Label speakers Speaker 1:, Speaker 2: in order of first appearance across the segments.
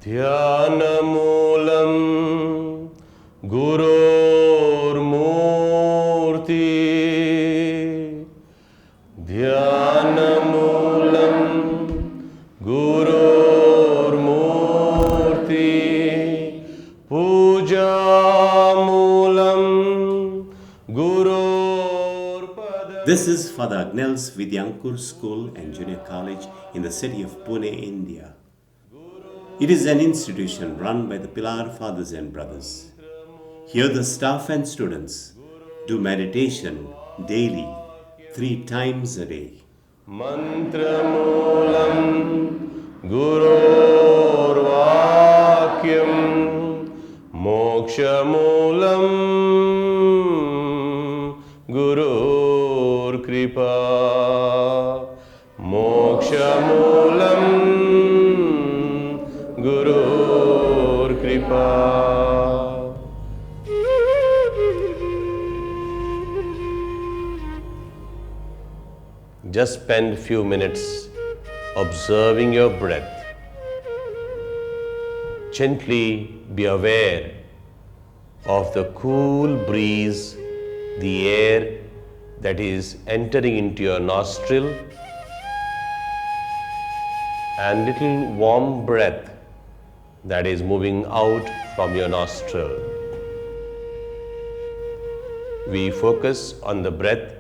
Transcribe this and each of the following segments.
Speaker 1: ध्यानमूलं गुरोर्मूर्ति ध्यानमूलं गुरोर्मूर्ति पूजामूलं गुरोर्पद.
Speaker 2: This is Father Agnel's Vidyankur School and Junior College in the city of Pune, India. It is an institution run by the Pilar Fathers and Brothers. Here the staff and students do meditation daily, 3 times a day.
Speaker 1: Mantramulam Gurorvakyam Mokshamulam Gurur Kripa Mokshamulam Gurur Kripa. Just spend few minutes observing your breath. Gently be aware of the cool breeze, the air that is entering into your nostril, and little warm breath that is moving out from your nostril. We focus on the breath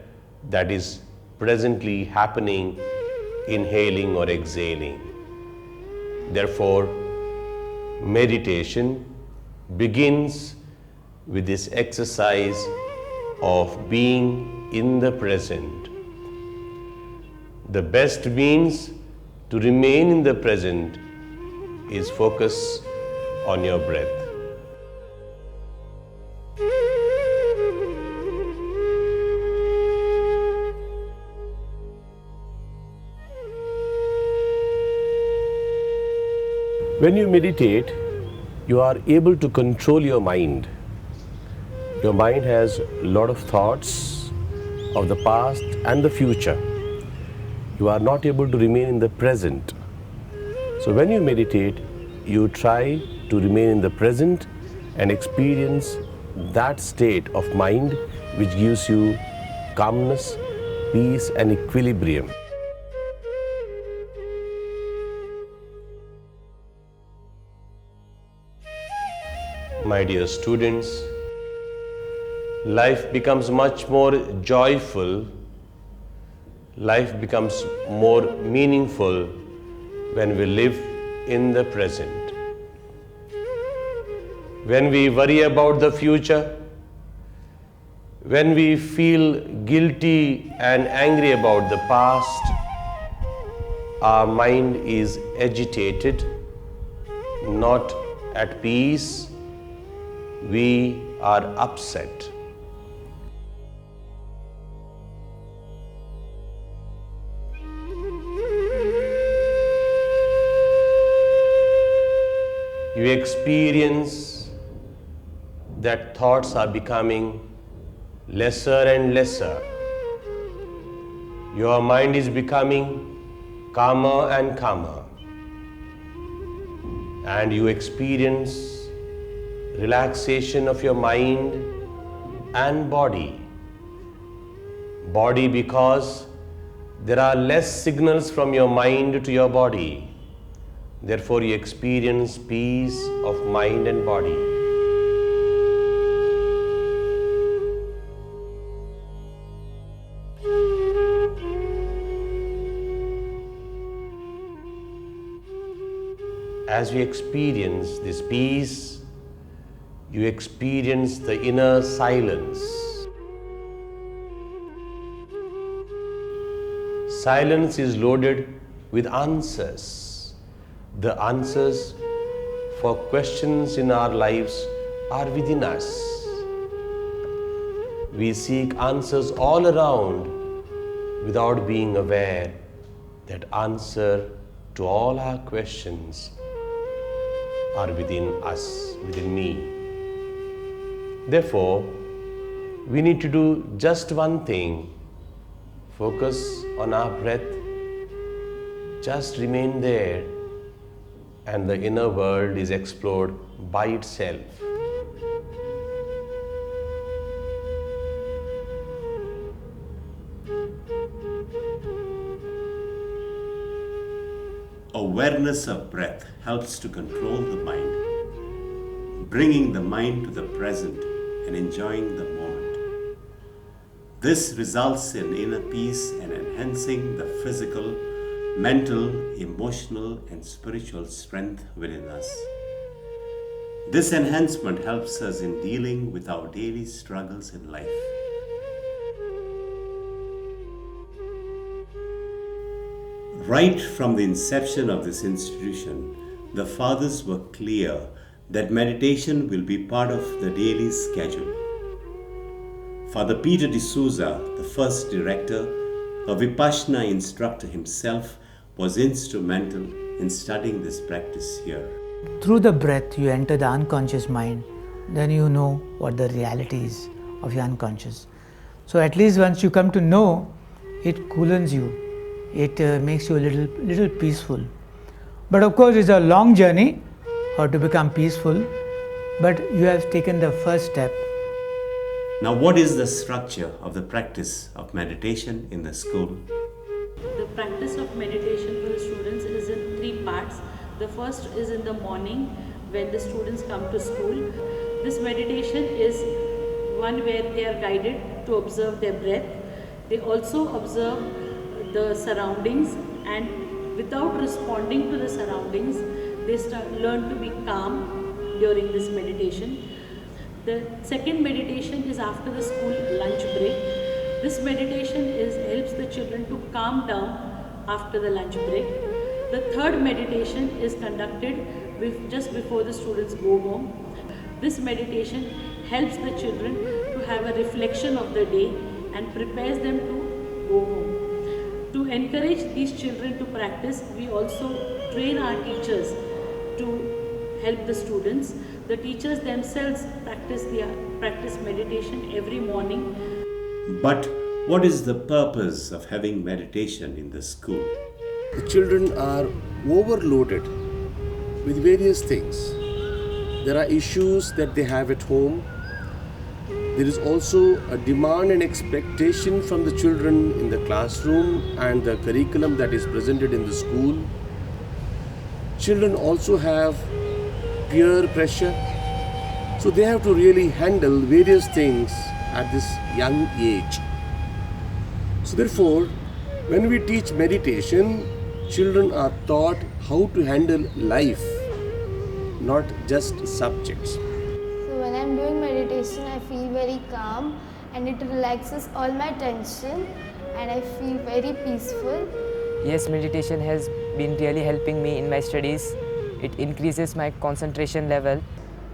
Speaker 1: that is presently happening, inhaling or exhaling. Therefore, meditation begins with this exercise of being in the present. The best means to remain in the present is focus on your breath. When you meditate, you are able to control your mind. Your mind has a lot of thoughts of the past and the future. You are not able to remain in the present. So when you meditate, you try to remain in the present and experience that state of mind which gives you calmness, peace and equilibrium. My dear students, life becomes much more joyful, life becomes more meaningful when we live in the present. When we worry about the future, when we feel guilty and angry about the past, our mind is agitated, not at peace. We are upset. You experience that thoughts are becoming lesser and lesser. Your mind is becoming calmer and calmer. And you experience relaxation of your mind and body. Body because there are less signals from your mind to your body. Therefore you experience peace of mind and body. As you experience this peace, you experience the inner silence. Silence is loaded with answers. The answers for questions in our lives are within us. We seek answers all around without being aware that answer to all our questions are within us, within me. Therefore, we need to do just one thing. Focus on our breath. Just remain there and the inner world is explored by itself.
Speaker 2: Awareness of breath helps to control the mind, bringing the mind to the present and enjoying the moment. This results in inner peace and enhancing the physical, mental, emotional, and spiritual strength within us. This enhancement helps us in dealing with our daily struggles in life. Right from the inception of this institution, the fathers were clear that meditation will be part of the daily schedule. Father Peter D'Souza, the first director, a Vipassana instructor himself, was instrumental in studying this practice here.
Speaker 3: Through the breath, you enter the unconscious mind, then you know what the reality is of your unconscious. So at least once you come to know, it coolens you. It makes you a little peaceful. But of course, it's a long journey how to become peaceful, but you have taken the first step.
Speaker 2: Now, what is the structure of the practice of meditation in the school?
Speaker 4: The practice of meditation for the students is in 3 parts. The first is in the morning when the students come to school. This meditation is one where they are guided to observe their breath. They also observe the surroundings, and without responding to the surroundings, they learn to be calm during this meditation. The second meditation is after the school lunch break. This meditation helps the children to calm down after the lunch break. The third meditation is conducted just before the students go home. This meditation helps the children to have a reflection of the day and prepares them to go home. To encourage these children to practice, we also train our teachers to help the students. The teachers themselves practice meditation every morning.
Speaker 2: But what is the purpose of having meditation in the school?
Speaker 1: The children are overloaded with various things. There are issues that they have at home. There is also a demand and expectation from the children in the classroom and the curriculum that is presented in the school. Children also have peer pressure. So they have to really handle various things at this young age. So therefore, when we teach meditation, children are taught how to handle life, not just subjects.
Speaker 5: So when I'm doing meditation, I feel very calm and it relaxes all my tension and I feel very peaceful.
Speaker 6: Yes, meditation has been really helping me in my studies. It increases my concentration level.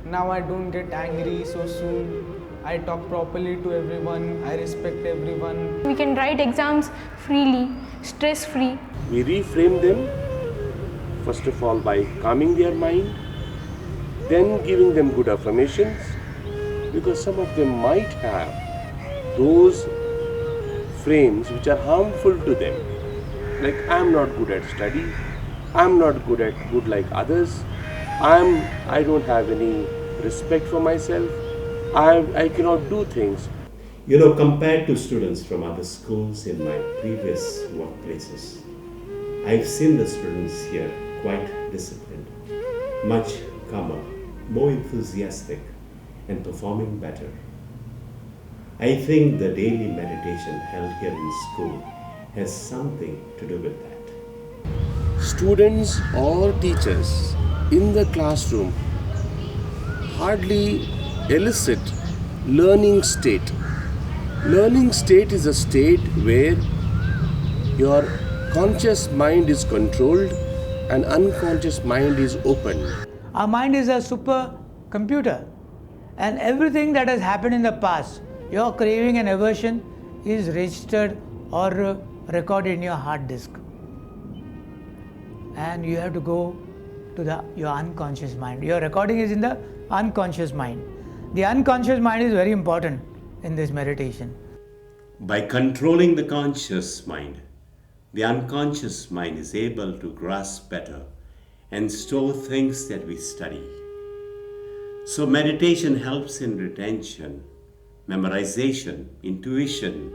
Speaker 7: Now I don't get angry so soon. I talk properly to everyone. I respect everyone.
Speaker 8: We can write exams freely, stress-free.
Speaker 1: We reframe them, first of all by calming their mind, then giving them good affirmations, because some of them might have those frames which are harmful to them. Like, I'm not good at study, I'm not good like others, I don't have any respect for myself, I cannot do things.
Speaker 2: Compared to students from other schools in my previous workplaces, I've seen the students here quite disciplined, much calmer, more enthusiastic, and performing better. I think the daily meditation held here in school has something to do with that.
Speaker 1: Students or teachers in the classroom hardly elicit learning state. Learning state is a state where your conscious mind is controlled and unconscious mind is open.
Speaker 3: Our mind is a super computer, and everything that has happened in the past, your craving and aversion, is registered or recorded in your hard disk. And you have to go to your unconscious mind. Your recording is in the unconscious mind. The unconscious mind is very important in this meditation.
Speaker 2: By controlling the conscious mind, the unconscious mind is able to grasp better and store things that we study. So meditation helps in retention, memorization, intuition,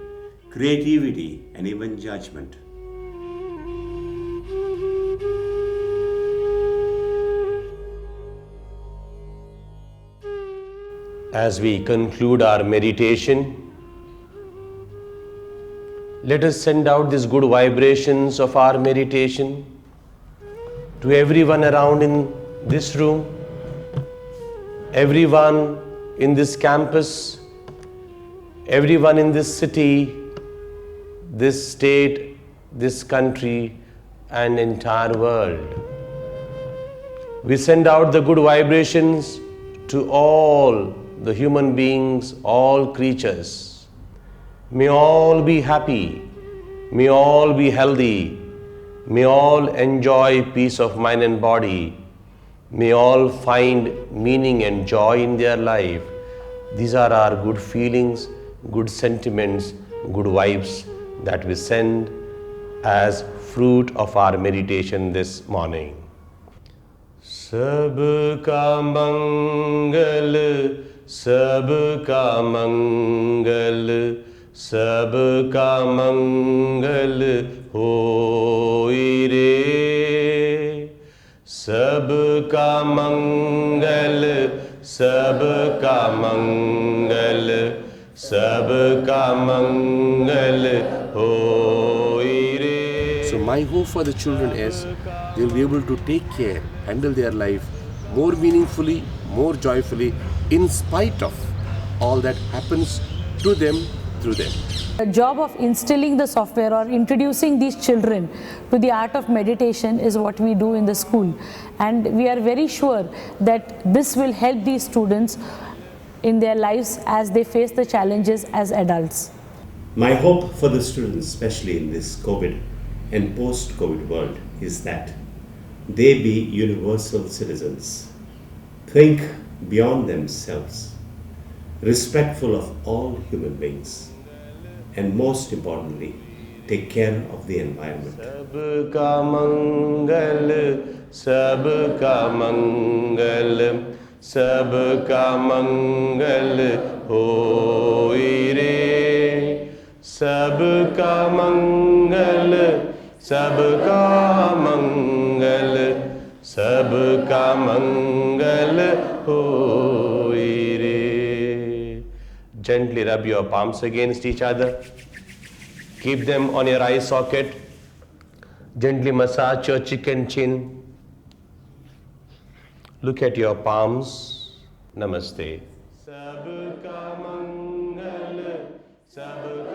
Speaker 2: creativity, and even judgment.
Speaker 1: As we conclude our meditation, let us send out these good vibrations of our meditation to everyone around in this room, everyone in this campus, everyone in this city, this state, this country, and entire world. We send out the good vibrations to all the human beings, all creatures. May all be happy, may all be healthy, may all enjoy peace of mind and body, may all find meaning and joy in their life. These are our good feelings, good sentiments, good vibes that we send as fruit of our meditation this morning. Sabka mangal, sabka mangal, sabka mangal hoy re. Sabka mangal, sabka mangal, sabka mangal hoy re.
Speaker 9: So my hope for the children is they'll be able to take care, handle their life more meaningfully, more joyfully, in spite of all that happens to them through them.
Speaker 10: The job of instilling the software or introducing these children to the art of meditation is what we do in the school, and we are very sure that this will help these students in their lives as they face the challenges as adults.
Speaker 2: My hope for the students, especially in this COVID and post-COVID world, is that they be universal citizens, think beyond themselves, respectful of all human beings, and most importantly, take care of the environment.
Speaker 1: Sabka mangal, sabka mangal, sabka mangal hoy re. Sabka mangal, sabka mangal, sabka mangal hoy re. Gently rub your palms against each other. Keep them on your eye socket. Gently massage your cheek and chin. Look at your palms. Namaste. Sabka mangal, sabka